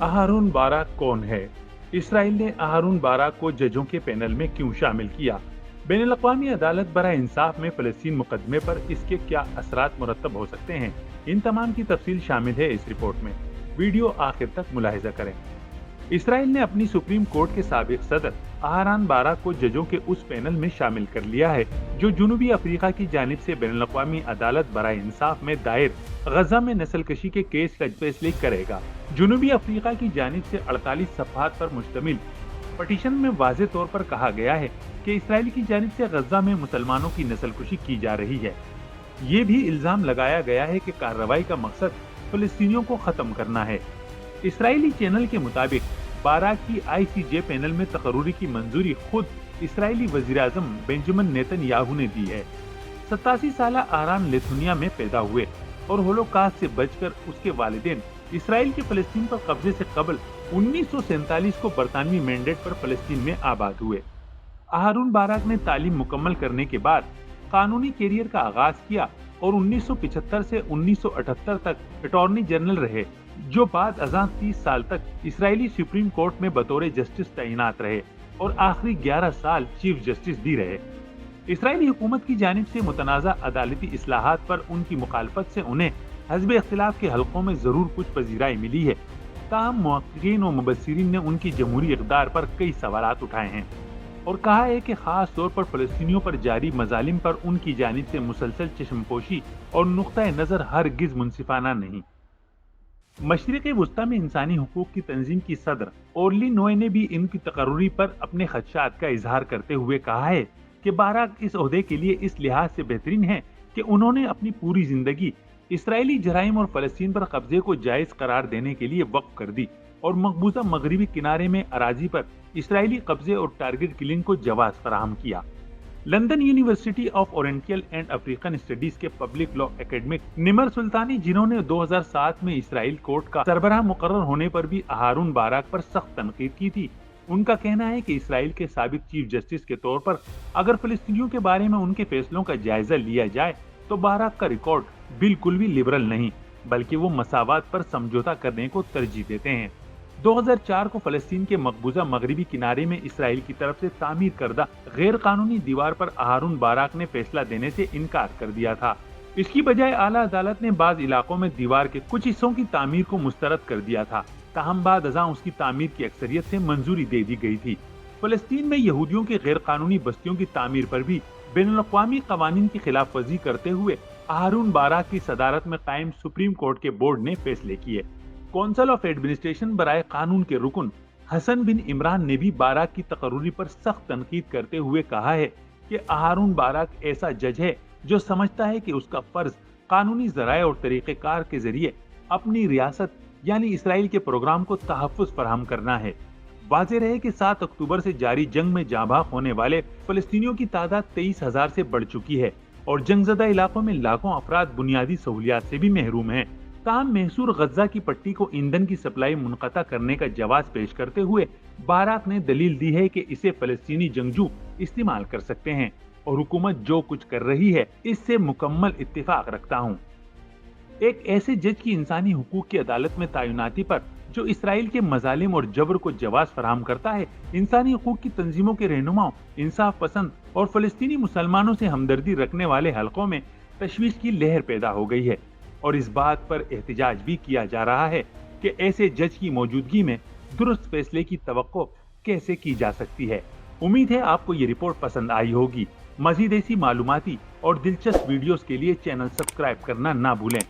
अहारून Barak कौन है? Israel ने अहारून बाराक को जजों के पैनल में क्यों शामिल किया? बैनुल-अक़वामी अदालत बराए इंसाफ में फ़लस्तीन मुकदमे पर इसके क्या असरात मुरत्तब हो सकते हैं? इन तमाम की तफसील शामिल है इस रिपोर्ट में। वीडियो आखिर तक मुलाहिजा करें। इसराइल ने अपनी सुप्रीम कोर्ट के साबिक सदर अहारून बाराक को जजों के उस पैनल में शामिल कर लिया है जो जनूबी अफ्रीका की जानिब से बैनुल-अक़वामी अदालत बराए इंसाफ में दायर गजा में नस्लकशी के केस का फैसला करेगा। जनूबी अफ्रीका की जानिब से 48 सफ़हात पर मुश्तमिल पटिशन में वाज़े तौर पर कहा गया है कि इसराइल की जानिब से गजा में मुसलमानों की नस्लकुशी की जा रही है। ये भी इल्जाम लगाया गया है कि कार्रवाई का मकसद फ़लस्तीनियों को खत्म करना है। इसराइली चैनल के मुताबिक बाराक की ICJ पैनल में तकर्रुरी की मंजूरी खुद इसराइली वज़ीर-ए-आज़म बेंजामिन नेतन्याहू ने दी है। 87 साला अहारून लिथुआनिया में पैदा हुए और होलोकॉस्ट से बचकर उसके वालिदैन इसराइल के फ़लस्तीन पर कब्जे से कबल 1947 को बरतानवी मैंडेट पर फ़लस्तीन में आबाद हुए। अहारून बाराक ने तालीम मुकम्मल करने के बाद कानूनी कैरियर का आगाज किया और 1975 से 1978 तक अटॉर्नी जनरल रहे, जो बाद अज़ां 30 साल तक इसराइली सुप्रीम कोर्ट में बतौर जस्टिस तैनात रहे और आखिरी 11 साल चीफ जस्टिस भी रहे। इसराइली हुकूमत की जानिब से मुतनाज़ा अदालती इस्लाहात पर उनकी मुखालफत से उन्हें हज़्ब इख्तिलाफ के हलकों में जरूर कुछ पजीराई मिली है। ताहम मुहक्किकीन और मुबस्सिरीन ने उनकी जमहूरी इक़्तिदार पर कई सवालात उठाए हैं और कहा है कि खास तौर पर फ़लस्तीनियों पर जारी मज़ालिम पर उनकी जानिब से मुसलसल चश्मपोशी और नुक्ता नज़र हरगिज़ मुनसिफाना नहीं। मशरिक़ वस्ता में इंसानी हुकूक की तंजीम की सदर ओरली नोए ने भी इनकी तकर्रुरी पर अपने खदशात का इजहार करते हुए कहा है कि बाराक इस ओहदे के लिए इस लिहाज से बेहतरीन है कि उन्होंने अपनी पूरी जिंदगी इसराइली जराइम और फ़लस्तीन पर कब्जे को जायज़ करार देने के लिए वक्फ कर दी और मकबूजा मगरबी किनारे में अराजी पर इसराइली कब्जे और टारगेट किलिंग को जवाज़ फराहम किया। London university of oriental and African studies के पब्लिक लॉ एकेडमिक निमर सुल्तानी, जिन्होंने 2007 में इसराइल कोर्ट का सरबराह मुकर्रर होने पर भी अहारून बाराक पर सख्त तनकीद की थी, उनका कहना है कि इसराइल के साबिक चीफ जस्टिस के तौर पर अगर फ़लस्तीनियों के बारे में उनके फैसलों का जायजा लिया जाए तो बाराक का रिकॉर्ड बिल्कुल भी लिबरल नहीं, बल्कि वो मसावात पर समझौता करने को तरजीह देते हैं। 2004 को फ़लस्तीन के मकबूजा मगरबी किनारे में इसराइल की तरफ से तामीर करदा गैर कानूनी दीवार पर अहारून बाराक ने फैसला देने से इनकार कर दिया था। इसकी बजाय आला अदालत ने बाज़ इलाकों में दीवार के कुछ हिस्सों की तामीर को मुस्तरद कर दिया था, ताहम बाद अज़ां उसकी तामीर की अक्सरियत से मंजूरी दे दी गई थी। फ़लस्तीन में यहूदियों की गैर कानूनी बस्तियों की तामीर पर भी बैनुल-अक़वामी क़वानीन की खिलाफ वर्जी करते हुए अहारून बाराक की सदारत में कायम सुप्रीम कोर्ट के बोर्ड ने फैसले किए। कौंसिल ऑफ एडमिनिस्ट्रेशन बराए कानून के रुकन हसन बिन इमरान ने भी बाराक की तकर्रुरी पर सख्त तनकीद करते हुए कहा है कि अहारून बाराक ऐसा जज है जो समझता है कि उसका फर्ज कानूनी ज़राए और तरीक़ेकार के जरिए अपनी रियासत यानी इसराइल के प्रोग्राम को तहफ़्फ़ुज़ फराहम करना है। वाज़ेह रहे कि 7 अक्टूबर से जारी जंग में जाँबाज़ होने वाले फ़लस्तीनियों की तादाद 23,000 से बढ़ चुकी है और जंगज़दा इलाकों में लाखों अफराद बुनियादी सहूलियात से भी महरूम हैं। ताहम महसूर गजा की पट्टी को ईंधन की सप्लाई मुनक़ता करने का जवाब पेश करते हुए बाराक ने दलील दी है कि इसे फ़लस्तीनी जंगजू इस्तेमाल कर सकते हैं और हुकूमत जो कुछ कर रही है इससे मुकम्मल इत्तिफाक रखता हूँ। एक ऐसे जज की इंसानी हुकूक की अदालत में तैनाती पर जो इसराइल के मजालिम और जबर को जवाज़ फराहम करता है, इंसानी हुकूक की तंजीमों के रहनुमाओं, इंसाफ पसंद और फ़लस्तीनी मुसलमानों से हमदर्दी रखने वाले हलकों में तशवीश की लहर पैदा हो गई है और इस बात पर एहतजाज भी किया जा रहा है कि ऐसे जज की मौजूदगी में दुरुस्त फैसले की तवक्को कैसे की जा सकती है। उम्मीद है आपको ये रिपोर्ट पसंद आई होगी। मज़ीद ऐसी मालूमाती और दिलचस्प वीडियोस के लिए चैनल सब्सक्राइब करना ना भूलें।